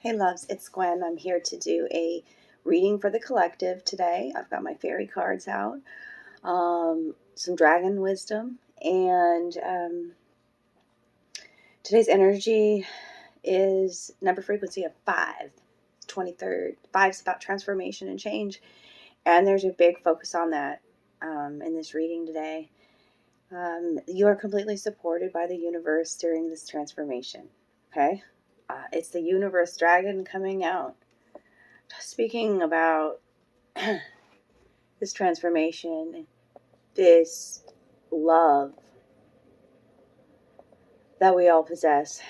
Hey loves, it's Gwen. I'm here to do a reading for the collective today. I've got my fairy cards out, some dragon wisdom, and today's energy is number frequency of 5, 23rd. 5's about transformation and change, and there's a big focus on that in this reading today. You are completely supported by the universe during this transformation, okay? It's the universe dragon coming out, speaking about this transformation, this love that we all possess.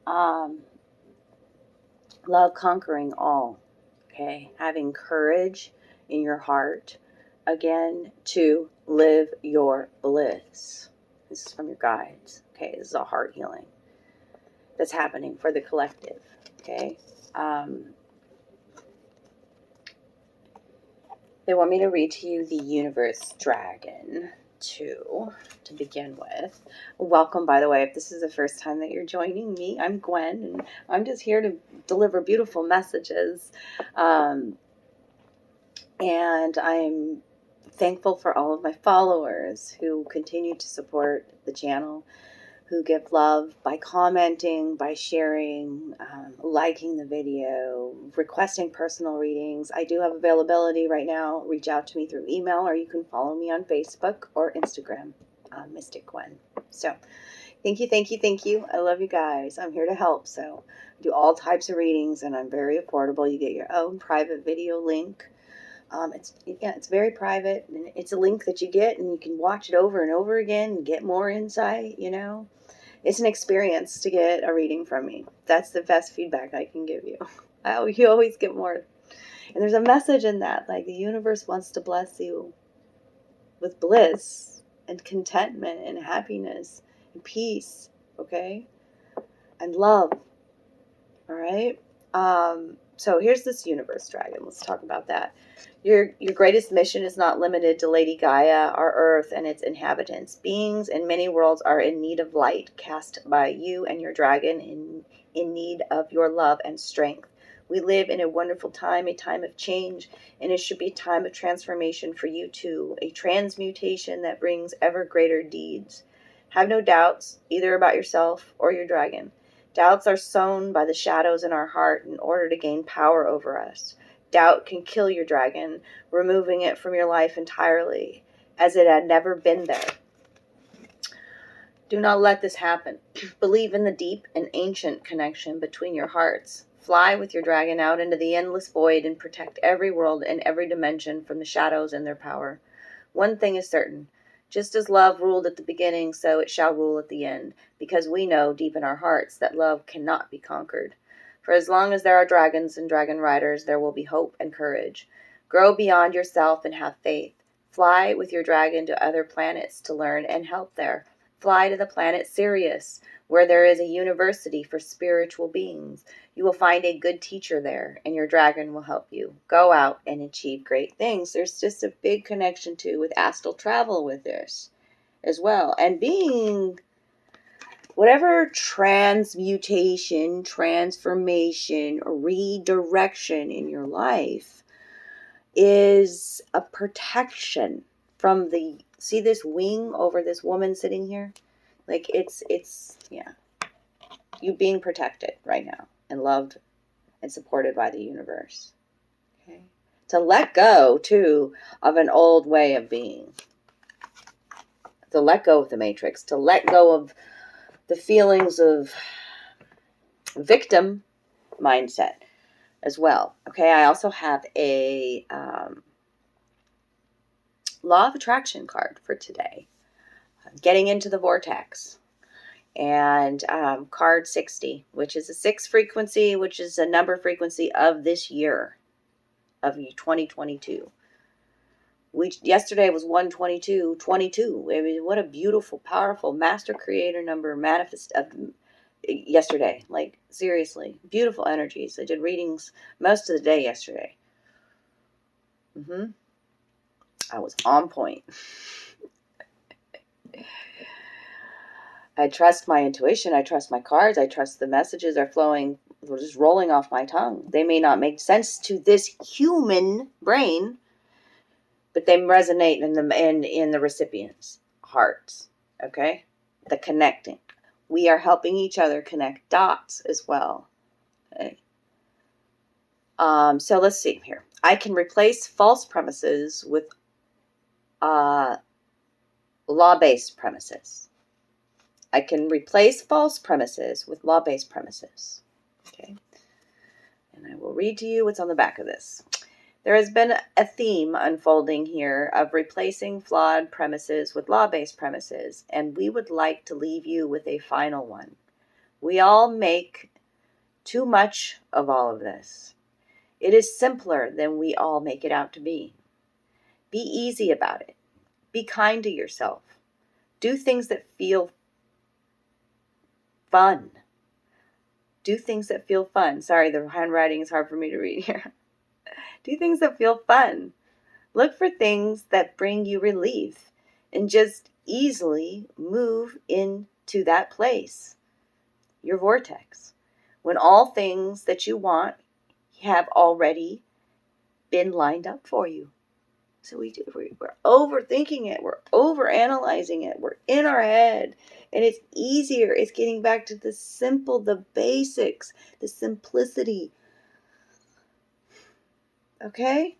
Love conquering all, okay? Having courage in your heart, again, to live your bliss. This is from your guides, okay? This is a heart healing that's happening for the collective, okay? They want me to read to you the Universe Dragon to begin with. Welcome, by the way, if this is the first time that you're joining me. I'm Gwen, and I'm just here to deliver beautiful messages. And I'm thankful for all of my followers who continue to support the channel, who give love by commenting, by sharing, liking the video, requesting personal readings. I do have availability right now. Reach out to me through email, or you can follow me on Facebook or Instagram, Mystic Gwen. So thank you, thank you, thank you. I love you guys. I'm here to help. So I do all types of readings, and I'm very affordable. You get your own private video link. It's very private, and it's a link that you get, and you can watch it over and over again and get more insight, you know. It's an experience to get a reading from me. That's the best feedback I can give you. You always get more. And there's a message in that, like the universe wants to bless you with bliss and contentment and happiness and peace, okay? And love, all right? So here's this Universe Dragon. Let's talk about that. Your greatest mission is not limited to Lady Gaia, our Earth, and its inhabitants. Beings in many worlds are in need of light cast by you and your dragon, in need of your love and strength. We live in a wonderful time, a time of change, and it should be a time of transformation for you too, a transmutation that brings ever greater deeds. Have no doubts, either about yourself or your dragon. Doubts are sown by the shadows in our heart in order to gain power over us. Doubt can kill your dragon, removing it from your life entirely, as it had never been there. Do not let this happen. Believe in the deep and ancient connection between your hearts. Fly with your dragon out into the endless void and protect every world and every dimension from the shadows and their power. One thing is certain. Just as love ruled at the beginning, so it shall rule at the end, because we know deep in our hearts that love cannot be conquered. For as long as there are dragons and dragon riders, there will be hope and courage. Grow beyond yourself and have faith. Fly with your dragon to other planets to learn and help there. Fly to the planet Sirius, where there is a university for spiritual beings. You will find a good teacher there, and your dragon will help you. Go out and achieve great things. There's just a big connection, too, with astral travel with this as well. And being whatever transmutation, transformation, or redirection in your life is a protection from the, see this wing over this woman sitting here? Like it's yeah, you being protected right now and loved and supported by the universe. Okay. To let go, too, of an old way of being. To let go of the matrix. To let go of the feelings of victim mindset as well. Okay, I also have a law of attraction card for today. Getting into the vortex. And card 60, which is a 6 frequency, which is a number frequency of this year, of 2022. Yesterday was 122, 22. I mean, what a beautiful, powerful master creator number manifest of yesterday. Like, seriously, beautiful energies. I did readings most of the day yesterday. I was on point. I trust my intuition. I trust my cards. I trust the messages are flowing just rolling off my tongue. They may not make sense to this human brain, but they resonate in the recipient's hearts. Okay? The connecting. We are helping each other connect dots as well. Okay? So let's see here. I can replace false premises with law-based premises. I can replace false premises with law-based premises. Okay. And I will read to you what's on the back of this. There has been a theme unfolding here of replacing flawed premises with law-based premises, and we would like to leave you with a final one. We all make too much of all of this. It is simpler than we all make it out to be. Be easy about it. Be kind to yourself. Do things that feel fun. Do things that feel fun. Sorry, the handwriting is hard for me to read here. Do things that feel fun. Look for things that bring you relief and just easily move into that place, your vortex, when all things that you want have already been lined up for you. So we're overthinking it. We're overanalyzing it. We're in our head. And it's easier. It's getting back to the simple, the basics, the simplicity. Okay?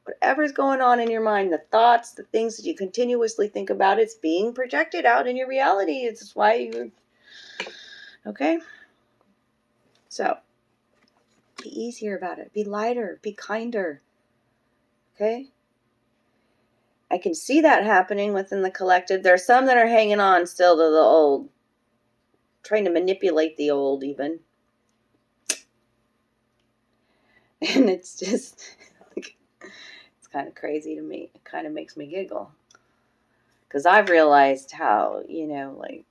Whatever's going on in your mind, the thoughts, the things that you continuously think about, it's being projected out in your reality. It's why you're... Okay? So, be easier about it. Be lighter. Be kinder. Okay? I can see that happening within the collective. There are some that are hanging on still to the old, trying to manipulate the old even. And it's just, it's kind of crazy to me. It kind of makes me giggle. Because I've realized how, like,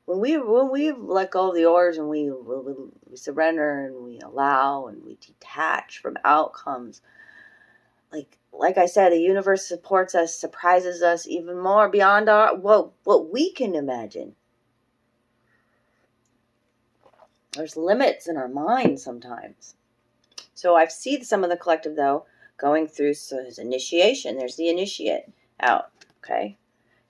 when we let go of the oars and we surrender and we allow and we detach from outcomes, like I said, the universe supports us, surprises us even more beyond what we can imagine. There's limits in our mind sometimes. So I see some of the collective, though, going through his initiation. There's the initiate out, okay?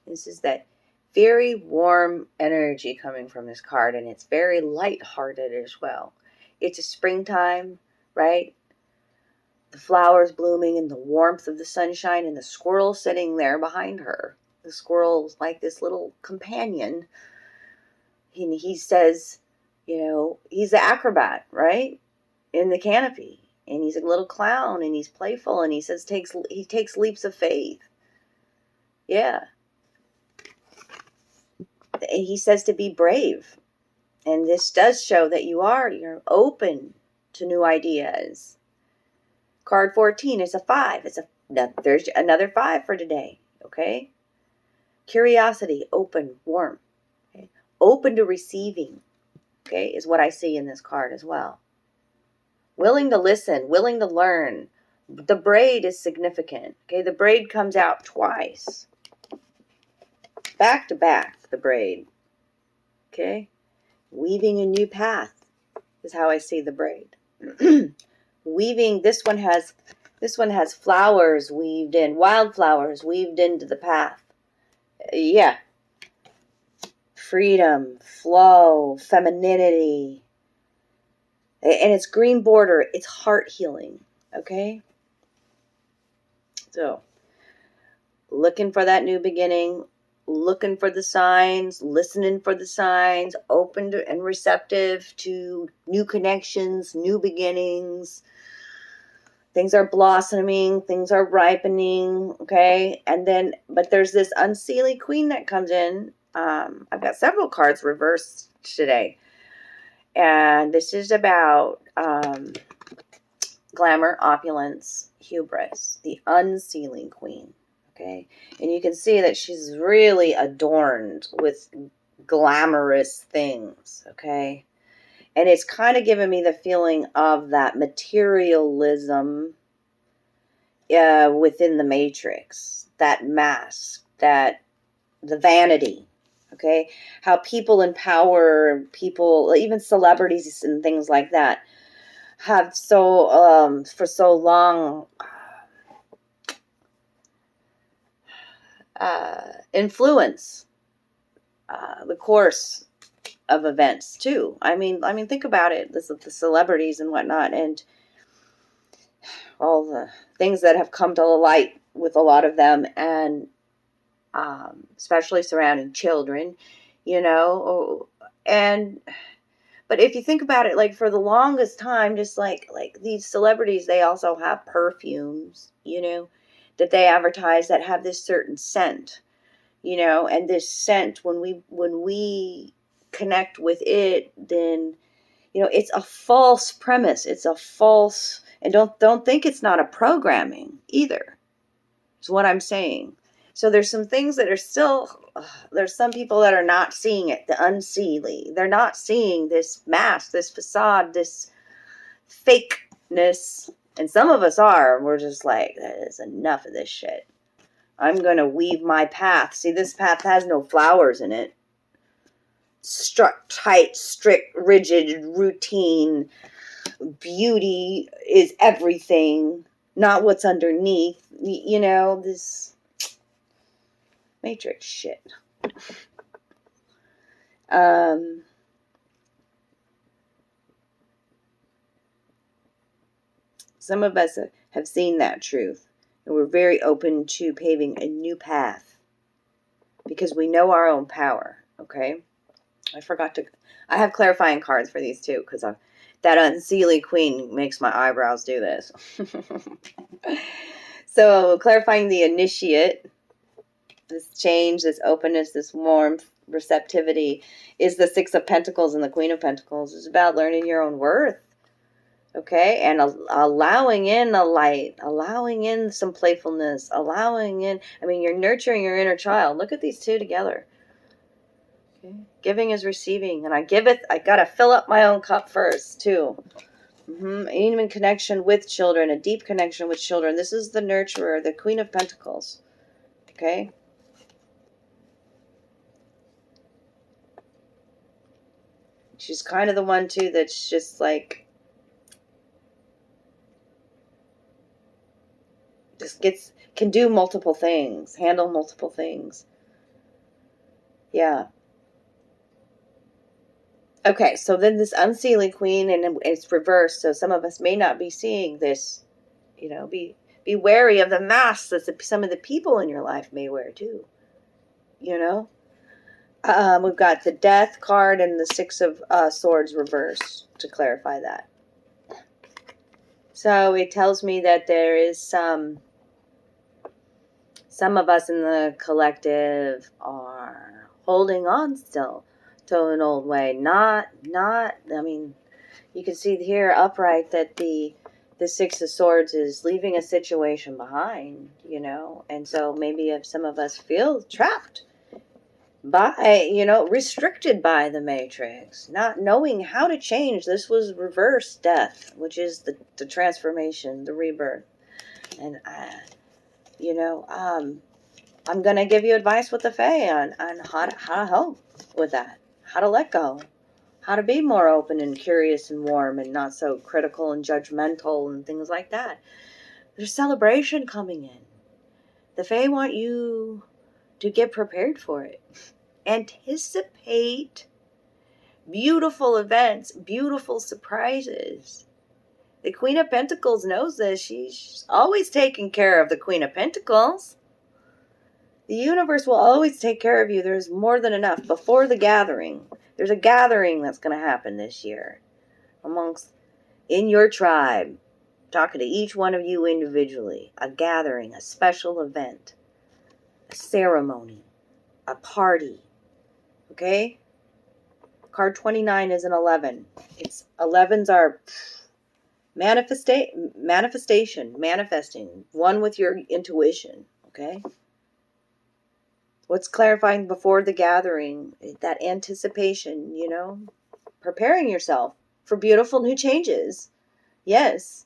This is that very warm energy coming from this card, and it's very lighthearted as well. It's a springtime, right? The flowers blooming and the warmth of the sunshine and the squirrel sitting there behind her. The squirrel's like this little companion. And he says, he's the acrobat, right? In the canopy. And he's a little clown and he's playful and he says he takes leaps of faith. Yeah. And he says to be brave. And this does show that you're open to new ideas. Card 14 is a 5. There's another 5 for today, okay? Curiosity, open, warm, okay? Open to receiving, okay, is what I see in this card as well. Willing to listen, willing to learn. The braid is significant, okay? The braid comes out twice. Back to back, the braid, okay? Weaving a new path is how I see the braid. Weaving, this one has flowers weaved in, wildflowers weaved into the path. Yeah. Freedom, flow, femininity. And it's green border. It's heart healing. Okay? So, looking for that new beginning, looking for the signs, listening for the signs, open to and receptive to new connections, new beginnings. Things are blossoming, things are ripening, okay? And then, but there's this Unsealing Queen that comes in. I've got several cards reversed today. And this is about glamour, opulence, hubris, the Unsealing Queen, okay? And you can see that she's really adorned with glamorous things, okay? And it's kind of giving me the feeling of that materialism within the matrix, that mask, that the vanity, Okay, how people in power, people, even celebrities and things like that, have for so long influence the course of events too. I mean, think about it. The celebrities and whatnot, and all the things that have come to light with a lot of them, and especially surrounding children, you know. And but if you think about it, like for the longest time, just like these celebrities, they also have perfumes, you know, that they advertise that have this certain scent, you know, and this scent, when we connect with it, then, you know, it's a false premise. It's a false, and don't think it's not a programming either. Is what I'm saying. So there's some things that are still, there's some people that are not seeing it, the unseelie. They're not seeing this mask, this facade, this fakeness. And some of us are. We're just like, that is enough of this shit. I'm going to weave my path. See, this path has no flowers in it. Tight, strict, rigid, routine. Beauty is everything, not what's underneath. You know, this Matrix shit. Some of us have seen that truth, and we're very open to paving a new path because we know our own power. Okay, I have clarifying cards for these too, because that Unsealing Queen makes my eyebrows do this. So clarifying the initiate, this change, this openness, this warmth, receptivity, is the Six of Pentacles and the Queen of Pentacles. It's about learning your own worth. Okay, and allowing in the light, allowing in some playfulness, allowing in, you're nurturing your inner child. Look at these two together. Okay. Giving is receiving, and I got to fill up my own cup first, too. Even connection with children, a deep connection with children. This is the nurturer, the Queen of Pentacles. Okay. She's kind of the one, too, that's just like, can do multiple things, handle multiple things. Yeah. Okay, so then this Unsealing Queen, and it's reversed, so some of us may not be seeing this, you know, be wary of the masks that some of the people in your life may wear too, you know. We've got the Death card and the Six of Swords reversed to clarify that. So it tells me that there is some of us in the collective are holding on still to an old way. You can see here upright that the Six of Swords is leaving a situation behind, you know. And so maybe if some of us feel trapped by, you know, restricted by the Matrix, not knowing how to change. This was reverse death, which is the transformation, the rebirth. And, you know, I'm going to give you advice with the Fae on how to help with that, how to let go, how to be more open and curious and warm and not so critical and judgmental and things like that. There's celebration coming in. The Fae want you to get prepared for it. Anticipate beautiful events, beautiful surprises. The Queen of Pentacles knows this. She's always taking care of the Queen of Pentacles. The universe will always take care of you. There's more than enough. Before the gathering, there's a gathering that's going to happen this year in your tribe. Talking to each one of you individually. A gathering, a special event, a ceremony, a party. Okay? Card 29 is an 11. 11s are manifestation, manifesting, one with your intuition. Okay? What's clarifying before the gathering? That anticipation, you know? Preparing yourself for beautiful new changes. Yes.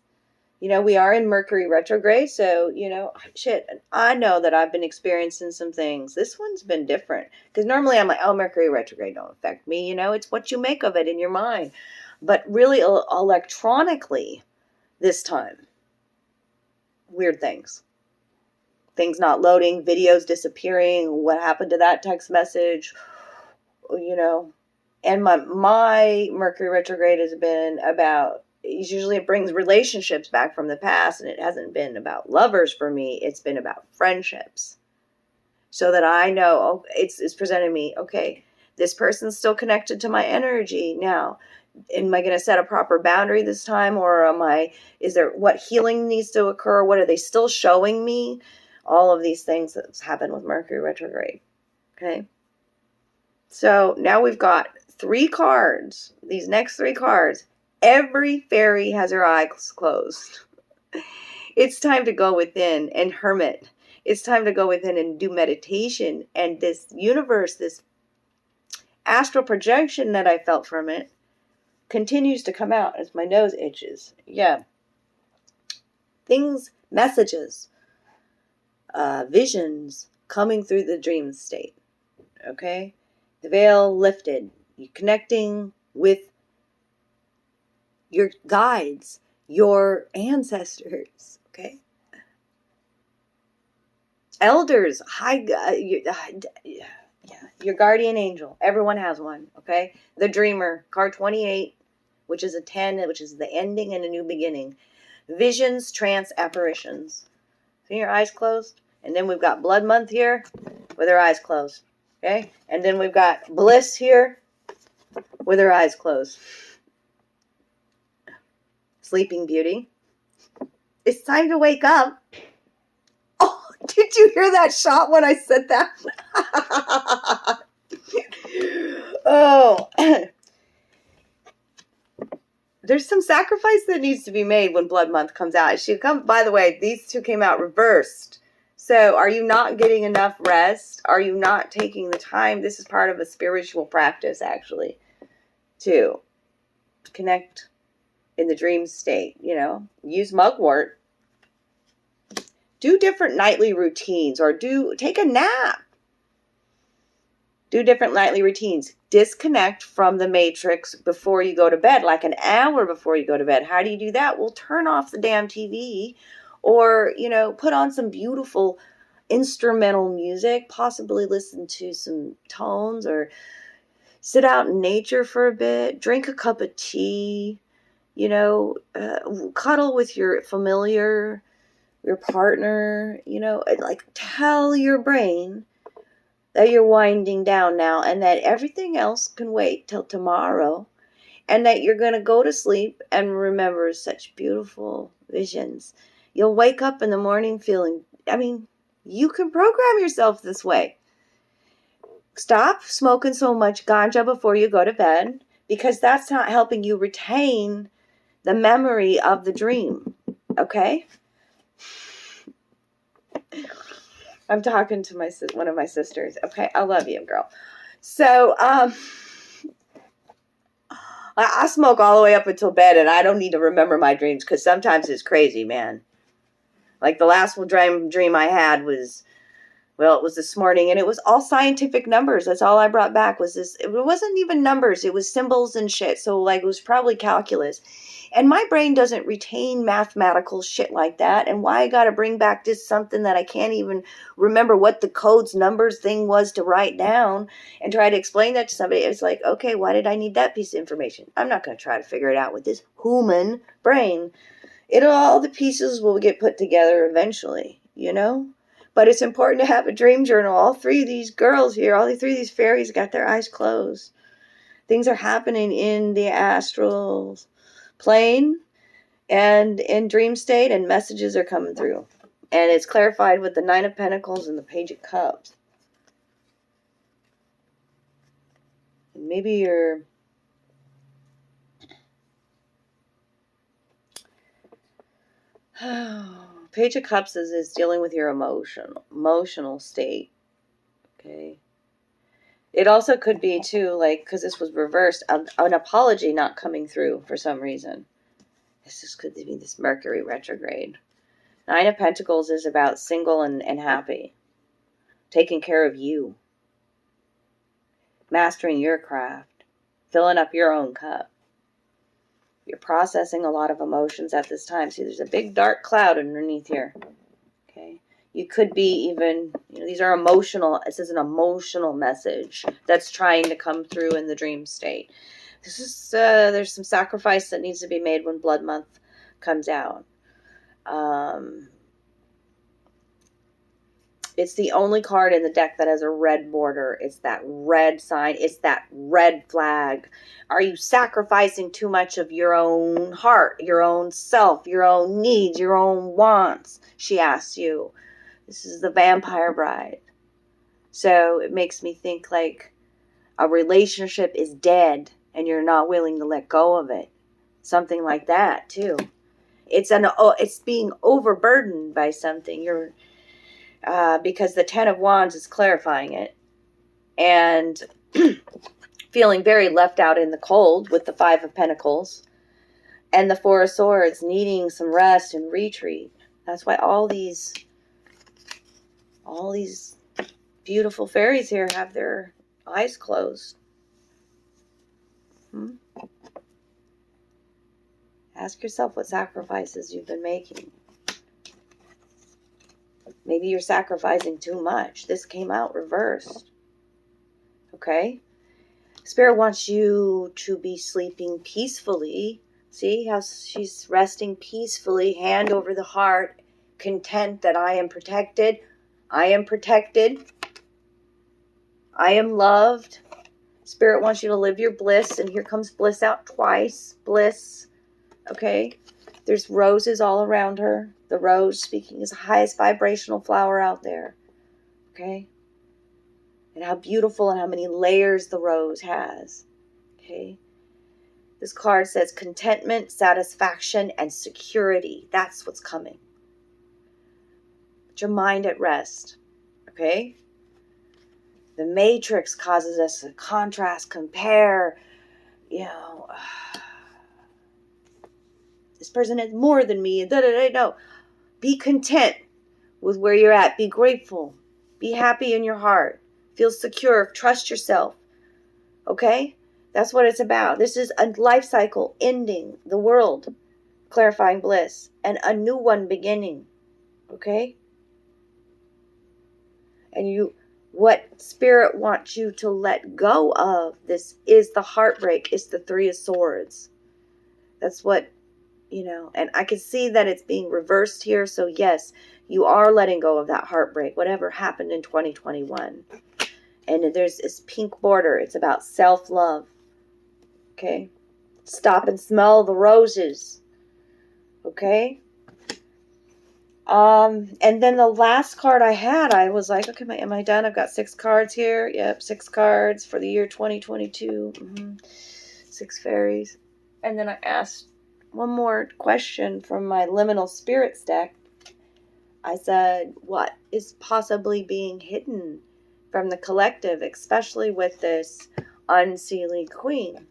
You know, we are in Mercury retrograde, so, you know, shit, I know that I've been experiencing some things. This one's been different. Because normally I'm like, oh, Mercury retrograde don't affect me. You know, it's what you make of it in your mind. But really, electronically, this time, weird things. Things not loading, videos disappearing, what happened to that text message, you know. And my Mercury retrograde has been about, usually it brings relationships back from the past, and it hasn't been about lovers for me. It's been about friendships. So that I know, oh, it's presented me, okay, this person's still connected to my energy now. Am I going to set a proper boundary this time? Or is there, what healing needs to occur? What are they still showing me? All of these things that's happened with Mercury retrograde. Okay. So now we've got 3 cards. These next 3 cards. Every fairy has her eyes closed. It's time to go within and hermit. It's time to go within and do meditation. And this universe, this astral projection that I felt from it, continues to come out as my nose itches. Yeah. Things, messages, visions coming through the dream state. Okay? The veil lifted. You're connecting with your guides, your ancestors. Okay? Elders, your guardian angel. Everyone has one. Okay? The dreamer, card 28, which is a 10, which is the ending and a new beginning. Visions, trance, apparitions. See your eyes closed? And then we've got blood month here with her eyes closed. Okay? And then we've got bliss here with her eyes closed. Sleeping Beauty. It's time to wake up. Oh, did you hear that shot when I said that? Oh. There's some sacrifice that needs to be made when blood month comes out. By the way, these 2 came out reversed. So are you not getting enough rest? Are you not taking the time? This is part of a spiritual practice, actually, to connect in the dream state. You know, use mugwort. Do different nightly routines, or take a nap. Do different nightly routines. Disconnect from the matrix before you go to bed, like an hour before you go to bed. How do you do that? Well, turn off the damn TV, or, you know, put on some beautiful instrumental music, possibly listen to some tones, or sit out in nature for a bit, drink a cup of tea, you know, cuddle with your familiar, your partner, you know, like tell your brain that you're winding down now and that everything else can wait till tomorrow, and that you're going to go to sleep and remember such beautiful visions. You'll wake up in the morning feeling, you can program yourself this way. Stop smoking so much ganja before you go to bed, because that's not helping you retain the memory of the dream. Okay? I'm talking to one of my sisters. Okay, I love you, girl. So, I smoke all the way up until bed, and I don't need to remember my dreams, because sometimes it's crazy, man. Like the last dream I had was, well, it was this morning, and it was all scientific numbers. That's all I brought back was this. It wasn't even numbers. It was symbols and shit. So, like, it was probably calculus. And my brain doesn't retain mathematical shit like that. And why I got to bring back this something that I can't even remember what the codes numbers thing was to write down and try to explain that to somebody. It's like, okay, why did I need that piece of information? I'm not going to try to figure it out with this human brain. All the pieces will get put together eventually, you know? But it's important to have a dream journal. All 3 of these girls here, all 3 of these fairies got their eyes closed. Things are happening in the astral plane and in dream state, and messages are coming through. And it's clarified with the 9 of Pentacles and the Page of Cups. And maybe you're... Page of Cups is dealing with your emotional state. Okay. It also could be, too, like, because this was reversed, an apology not coming through for some reason. This could be this Mercury retrograde. Nine of Pentacles is about single and happy. Taking care of you. Mastering your craft. Filling up your own cup. You're processing a lot of emotions at this time. See, there's a big dark cloud underneath here. Okay. You could be even, these are emotional. This is an emotional message that's trying to come through in the dream state. This is, there's some sacrifice that needs to be made when Blood Month comes out. It's the only card in the deck that has a red border. It's that red sign. It's that red flag. Are you sacrificing too much of your own heart, your own self, your own needs, your own wants? She asks you. This is the Vampire Bride. So it makes me think like a relationship is dead and you're not willing to let go of it. Something like that too. It's being overburdened by something. You're because the Ten of Wands is clarifying it. And feeling very left out in the cold with the Five of Pentacles. And the Four of Swords needing some rest and retreat. That's why all these beautiful fairies here have their eyes closed. Ask yourself what sacrifices you've been making. Maybe you're sacrificing too much. This came out reversed. Okay? Spirit wants you to be sleeping peacefully. See how she's resting peacefully, hand over the heart, content that I am protected. I am protected. I am loved. Spirit wants you to live your bliss. And here comes bliss out twice. Bliss. Okay? There's roses all around her. The rose, speaking, is the highest vibrational flower out there. Okay? And how beautiful and how many layers the rose has. Okay? This card says contentment, satisfaction, and security. That's what's coming. Put your mind at rest. Okay? The matrix causes us to contrast, compare, this person is more than me. No. Be content with where you're at. Be grateful. Be happy in your heart. Feel secure. Trust yourself. Okay? That's what it's about. This is a life cycle ending the world. Clarifying bliss. And a new one beginning. Okay? And what Spirit wants you to let go of, this is the heartbreak. It's the Three of Swords. That's what, and I can see that it's being reversed here. So yes, you are letting go of that heartbreak, whatever happened in 2021. And there's this pink border. It's about self-love. Okay? Stop and smell the roses. Okay? And then the last card I had, I was like, okay, am I done? I've got 6 cards here. Yep, 6 cards for the year 2022. 6 fairies. And then I asked one more question from my Liminal Spirits deck. I said, what is possibly being hidden from the collective, especially with this Unsealing Queen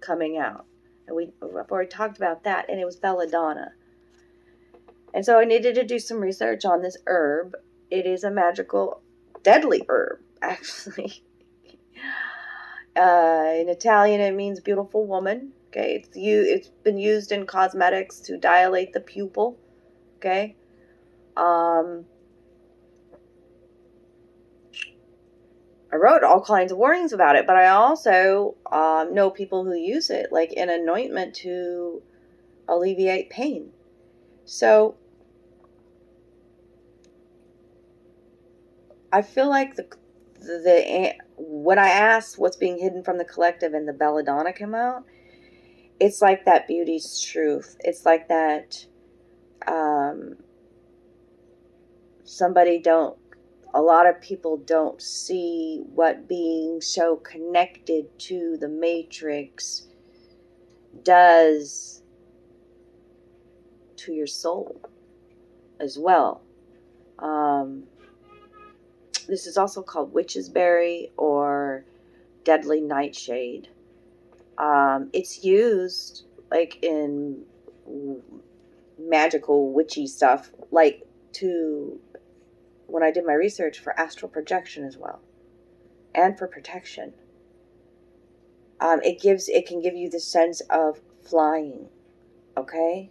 coming out? And we've already talked about that, and it was belladonna. And so I needed to do some research on this herb. It is a magical, deadly herb, actually. In Italian, it means beautiful woman. Okay, it's been used in cosmetics to dilate the pupil. Okay. I wrote all kinds of warnings about it, but I also know people who use it, like in anointment to alleviate pain. So I feel like when I asked what's being hidden from the collective and the belladonna came out, it's like that beauty's truth. It's like that a lot of people don't see what being so connected to the matrix does to your soul as well. This is also called witch's berry or deadly nightshade. It's used like in magical witchy stuff, like to when I did my research for astral projection as well, and for protection. It can give you the sense of flying, okay?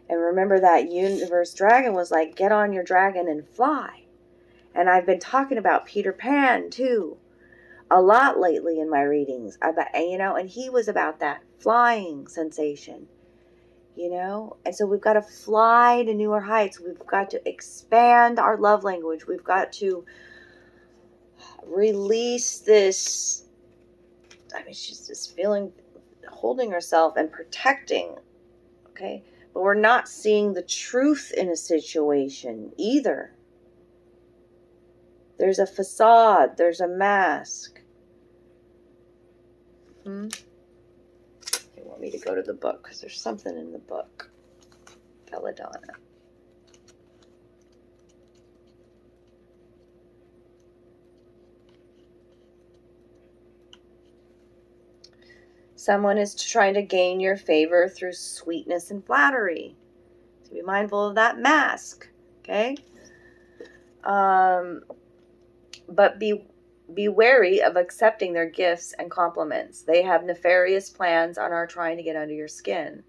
And remember that universe dragon was like, get on your dragon and fly. And I've been talking about Peter Pan too, a lot lately in my readings about, and he was about that flying sensation, and so we've got to fly to newer heights. We've got to expand our love language. We've got to release this, she's just feeling, holding herself and protecting, okay? But we're not seeing the truth in a situation either. There's a facade. There's a mask. You want me to go to the book because there's something in the book. Belladonna. Someone is trying to gain your favor through sweetness and flattery. So be mindful of that mask, okay? But be wary of accepting their gifts and compliments. They have nefarious plans and are trying to get under your skin.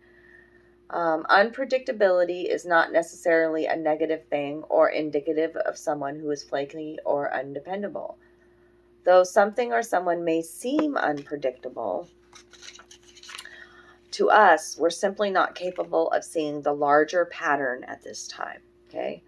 Unpredictability is not necessarily a negative thing or indicative of someone who is flaky or undependable. Though something or someone may seem unpredictable, to us, we're simply not capable of seeing the larger pattern at this time, okay?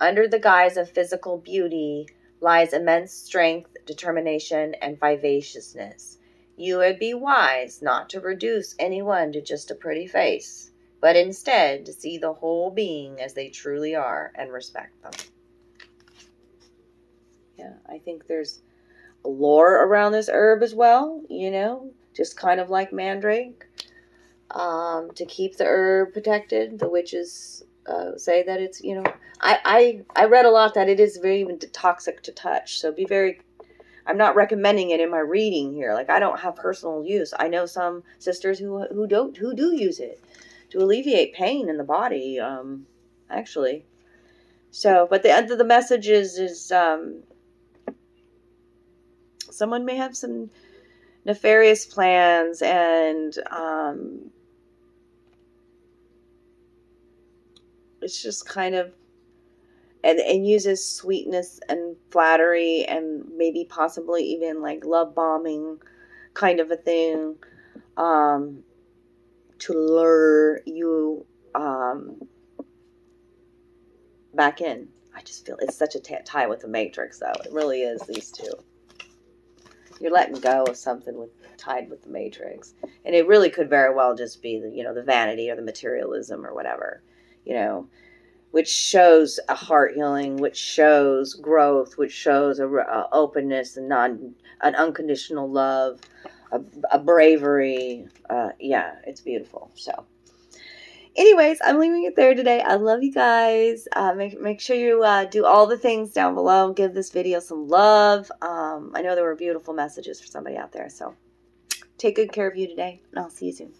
Under the guise of physical beauty lies immense strength, determination, and vivaciousness. You would be wise not to reduce anyone to just a pretty face, but instead to see the whole being as they truly are and respect them. Yeah, I think there's a lore around this herb as well, just kind of like mandrake. To keep the herb protected, the witches say that it's, I read a lot that it is very even toxic to touch. So I'm not recommending it in my reading here. Like, I don't have personal use. I know some sisters who do use it to alleviate pain in the body, actually. So, but the end of the message is someone may have some nefarious plans and it's just kind of, and uses sweetness and flattery and maybe possibly even like love bombing kind of a thing to lure you back in. I just feel it's such a tie with the Matrix, though. It really is, these two. You're letting go of something tied with the Matrix. And it really could very well just be the vanity or the materialism or whatever, which shows a heart healing, which shows growth, which shows a openness and an unconditional love, a bravery. Yeah, it's beautiful. So anyways, I'm leaving it there today. I love you guys. Make sure you do all the things down below. Give this video some love. I know there were beautiful messages for somebody out there. So take good care of you today, and I'll see you soon.